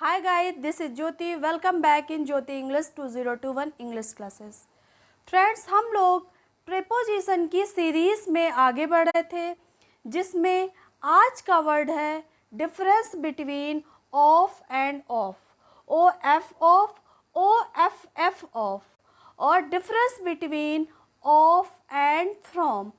Hi guys, this is Jyoti. Welcome back in Jyoti English 2021 English classes. Friends, हम लोग preposition की series में आगे बढ़ रहे थे, जिसमें आज का वर्ड है difference between of and off, O F of और difference between of and from.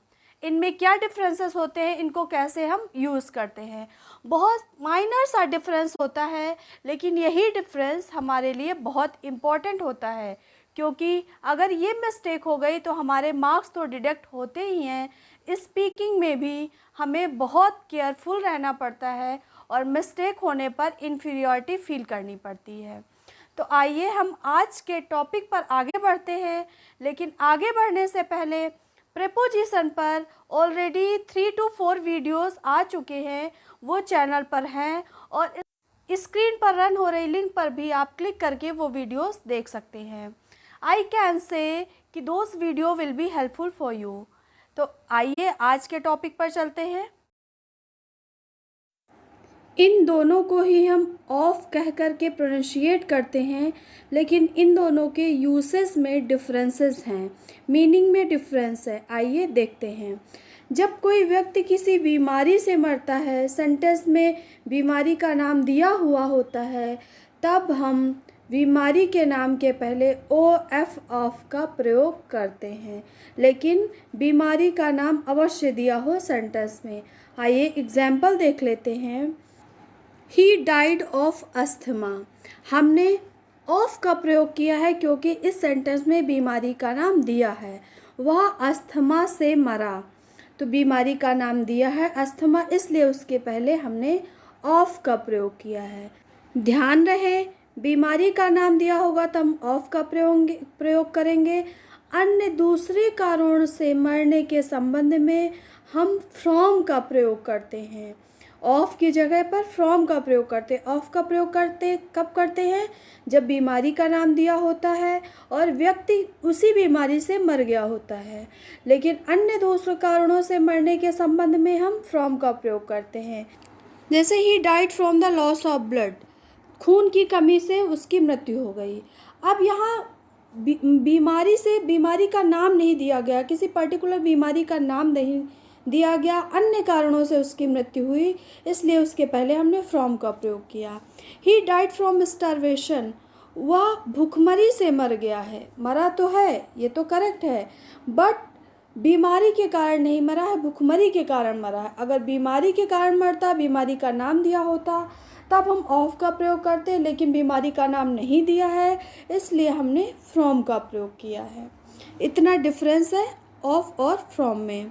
इनमें क्या डिफरेंसेस होते हैं, इनको कैसे हम यूज़ करते हैं। बहुत माइनर सा डिफरेंस होता है, लेकिन यही डिफरेंस हमारे लिए बहुत इम्पॉर्टेंट होता है, क्योंकि अगर ये मिस्टेक हो गई तो हमारे मार्क्स तो डिडक्ट होते ही हैं। स्पीकिंग में भी हमें बहुत केयरफुल रहना पड़ता है और मिस्टेक होने पर इन्फीरियॉरिटी फील करनी पड़ती है। तो आइए हम आज के टॉपिक पर आगे बढ़ते हैं, लेकिन आगे बढ़ने से पहले प्रेपोजिशन पर ऑलरेडी 3 to 4 वीडियोस आ चुके हैं, वो चैनल पर हैं और स्क्रीन पर रन हो रही लिंक पर भी आप क्लिक करके वो वीडियोस देख सकते हैं। आई कैन से कि those video will be helpful for you. तो आइए आज के टॉपिक पर चलते हैं। इन दोनों को ही हम ऑफ कह कर के प्रोनाउंशिएट करते हैं, लेकिन इन दोनों के यूसेस में डिफरेंसेस हैं, मीनिंग में डिफरेंस है। आइए देखते हैं। जब कोई व्यक्ति किसी बीमारी से मरता है, सेंटेंस में बीमारी का नाम दिया हुआ होता है, तब हम बीमारी के नाम के पहले ओ एफ ऑफ का प्रयोग करते हैं, लेकिन बीमारी का नाम अवश्य दिया हो सेंटेंस में। आइए एग्जाम्पल देख लेते हैं। He died of asthma. हमने ऑफ का प्रयोग किया है क्योंकि इस सेंटेंस में बीमारी का नाम दिया है, वह अस्थमा से मरा। तो बीमारी का नाम दिया है अस्थमा, इसलिए उसके पहले हमने ऑफ का प्रयोग किया है। ध्यान रहे, बीमारी का नाम दिया होगा तो हम ऑफ का प्रयोग करेंगे। अन्य दूसरे कारणों से मरने के संबंध में हम फ्रॉम का प्रयोग करते हैं। ऑफ की जगह पर फ्रॉम का प्रयोग करते हैं। ऑफ का प्रयोग कब करते हैं? जब बीमारी का नाम दिया होता है और व्यक्ति उसी बीमारी से मर गया होता है। लेकिन अन्य दूसरे कारणों से मरने के संबंध में हम फ्रॉम का प्रयोग करते हैं। जैसे he died from the loss of blood, खून की कमी से उसकी मृत्यु हो गई। अब यहाँ बीमारी का नाम नहीं दिया गया, किसी पर्टिकुलर बीमारी का नाम नहीं दिया गया, अन्य कारणों से उसकी मृत्यु हुई, इसलिए उसके पहले हमने फ्रॉम का प्रयोग किया। ही डाइड फ्रॉम स्टारवेशन, वह भूखमरी से मर गया है। मरा तो है, ये तो करेक्ट है, बट बीमारी के कारण नहीं मरा है, भूखमरी के कारण मरा है। अगर बीमारी के कारण मरता, बीमारी का नाम दिया होता, तब हम ऑफ का प्रयोग करते, लेकिन बीमारी का नाम नहीं दिया है, इसलिए हमने फ्रॉम का प्रयोग किया है। इतना डिफरेंस है ऑफ और फ्रॉम में।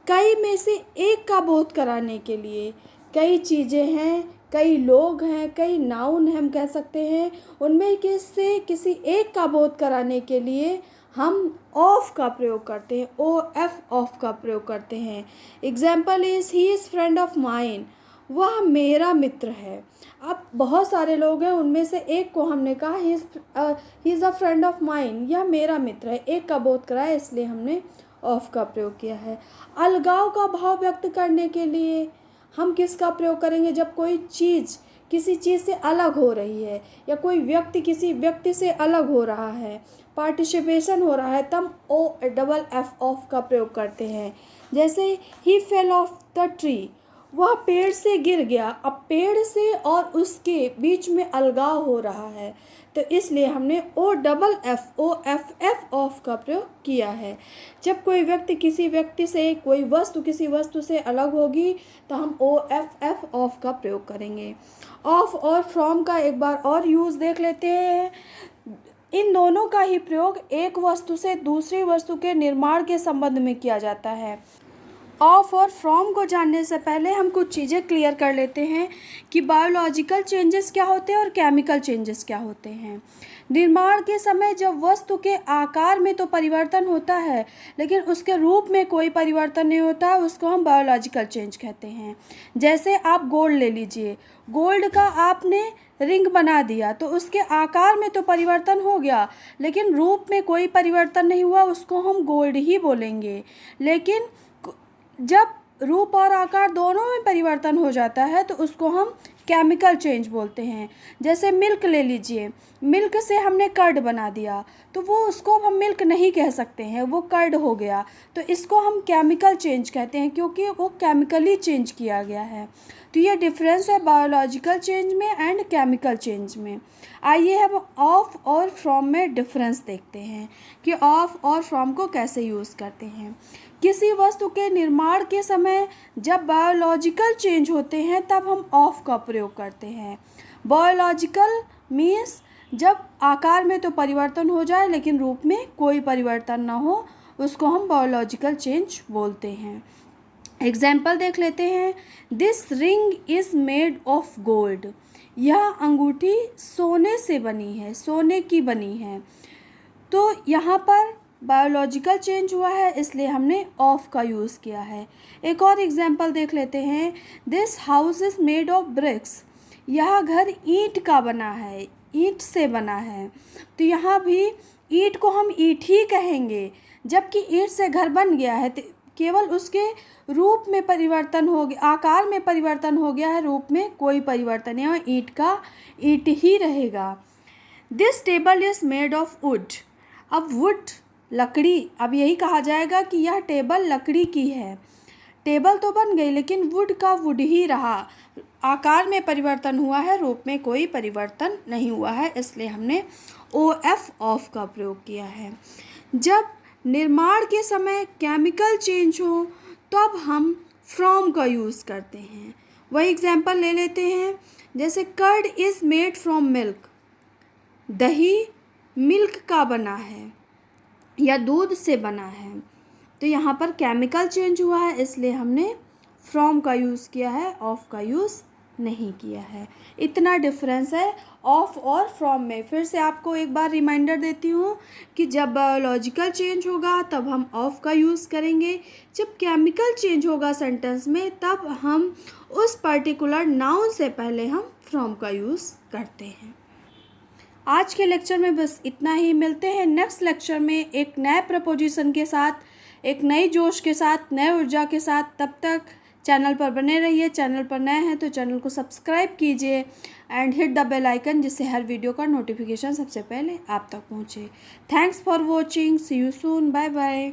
कई में से एक का बोध कराने के लिए कई चीज़ें हैं, कई लोग हैं, कई नाउन हम कह सकते हैं, उनमें से किसी एक का बोध कराने के लिए हम ऑफ का प्रयोग करते हैं, ओ एफ ऑफ का प्रयोग करते हैं। Example is he is friend of mine, वह मेरा मित्र है। अब बहुत सारे लोग हैं, उनमें से एक को हमने कहा he is a friend of mine, यह मेरा मित्र है, एक का बोध कराया, इसलिए हमने ऑफ का प्रयोग किया है। अलगाव का भाव व्यक्त करने के लिए हम किसका प्रयोग करेंगे? जब कोई चीज़ किसी चीज़ से अलग हो रही है, या कोई व्यक्ति किसी व्यक्ति से अलग हो रहा है, पार्टिसिपेशन हो रहा है, तब ओ डबल एफ ऑफ का प्रयोग करते हैं। जैसे ही फेल ऑफ द ट्री, वह पेड़ से गिर गया। अब पेड़ से और उसके बीच में अलगाव हो रहा है, तो इसलिए हमने ओ एफ एफ ऑफ का प्रयोग किया है। जब कोई व्यक्ति किसी व्यक्ति से, कोई वस्तु किसी वस्तु से अलग होगी, तो हम ओ एफ ऑफ का प्रयोग करेंगे। ऑफ और फ्रॉम का एक बार और यूज़ देख लेते हैं। इन दोनों का ही प्रयोग एक वस्तु से दूसरी वस्तु के निर्माण के संबंध में किया जाता है। ऑफ और फ्रॉम को जानने से पहले हम कुछ चीज़ें क्लियर कर लेते हैं कि बायोलॉजिकल चेंजेस क्या होते हैं और केमिकल चेंजेस क्या होते हैं। निर्माण के समय जब वस्तु के आकार में तो परिवर्तन होता है, लेकिन उसके रूप में कोई परिवर्तन नहीं होता है, उसको हम बायोलॉजिकल चेंज कहते हैं। जैसे आप गोल्ड ले लीजिए, गोल्ड का आपने रिंग बना दिया, तो उसके आकार में तो परिवर्तन हो गया, लेकिन रूप में कोई परिवर्तन नहीं हुआ, उसको हम गोल्ड ही बोलेंगे। लेकिन जब रूप और आकार दोनों में परिवर्तन हो जाता है तो उसको हम केमिकल चेंज बोलते हैं। जैसे मिल्क ले लीजिए, मिल्क से हमने कर्ड बना दिया तो वो उसको अब हम मिल्क नहीं कह सकते हैं, वो कर्ड हो गया, तो इसको हम केमिकल चेंज कहते हैं क्योंकि वो केमिकली चेंज किया गया है। तो ये डिफरेंस है बायोलॉजिकल चेंज में एंड केमिकल चेंज में। आइए हम ऑफ और फ्रॉम में डिफरेंस देखते हैं कि ऑफ और फ्रॉम को कैसे यूज़ करते हैं। किसी वस्तु के निर्माण के समय जब बायोलॉजिकल चेंज होते हैं तब हम ऑफ का प्रयोग करते हैं। बायोलॉजिकल मीन्स जब आकार में तो परिवर्तन हो जाए लेकिन रूप में कोई परिवर्तन ना हो, उसको हम बायोलॉजिकल चेंज बोलते हैं। एग्जाम्पल देख लेते हैं। This ring is made of gold. यह अंगूठी सोने से बनी है, सोने की बनी है। तो यहाँ पर बायोलॉजिकल चेंज हुआ है इसलिए हमने ऑफ का यूज़ किया है। एक और एग्जाम्पल देख लेते हैं। This house is made of BRICS. यह घर ईंट का बना है, ईंट से बना है। तो यहाँ भी ईंट को हम ईंट ही कहेंगे, जबकि ईंट से घर बन गया है तो केवल उसके रूप में परिवर्तन हो गया, आकार में परिवर्तन हो गया है, रूप में कोई परिवर्तन नहीं है, ईंट का ईंट ही रहेगा। This table is made of would. अब वुड लकड़ी, अब यही कहा जाएगा कि यह टेबल लकड़ी की है। टेबल तो बन गई लेकिन वुड का वुड ही रहा, आकार में परिवर्तन हुआ है, रूप में कोई परिवर्तन नहीं हुआ है, इसलिए हमने ऑफ का प्रयोग किया है। जब निर्माण के समय केमिकल चेंज हो तब हम फ्रॉम का यूज़ करते हैं। वही एग्जाम्पल ले लेते हैं। जैसे curd is made from milk. दही मिल्क का बना है या दूध से बना है। तो यहाँ पर केमिकल चेंज हुआ है इसलिए हमने फ्रॉम का यूज़ किया है, ऑफ का यूज़ नहीं किया है। इतना डिफरेंस है ऑफ और फ्रॉम में। फिर से आपको एक बार रिमाइंडर देती हूँ कि जब बायोलॉजिकल चेंज होगा तब हम ऑफ का यूज़ करेंगे, जब केमिकल चेंज होगा सेंटेंस में तब हम उस पर्टिकुलर नाउन से पहले हम फ्रॉम का यूज़ करते हैं। आज के लेक्चर में बस इतना ही। मिलते हैं नेक्स्ट लेक्चर में एक नए प्रपोजिशन के साथ, एक नई जोश के साथ, नए ऊर्जा के साथ। तब तक चैनल पर बने रहिए। चैनल पर नए हैं तो चैनल को सब्सक्राइब कीजिए and hit the bell icon, जिससे हर वीडियो का नोटिफिकेशन सबसे पहले आप तक पहुंचे। Thanks for watching. See you soon. Bye bye.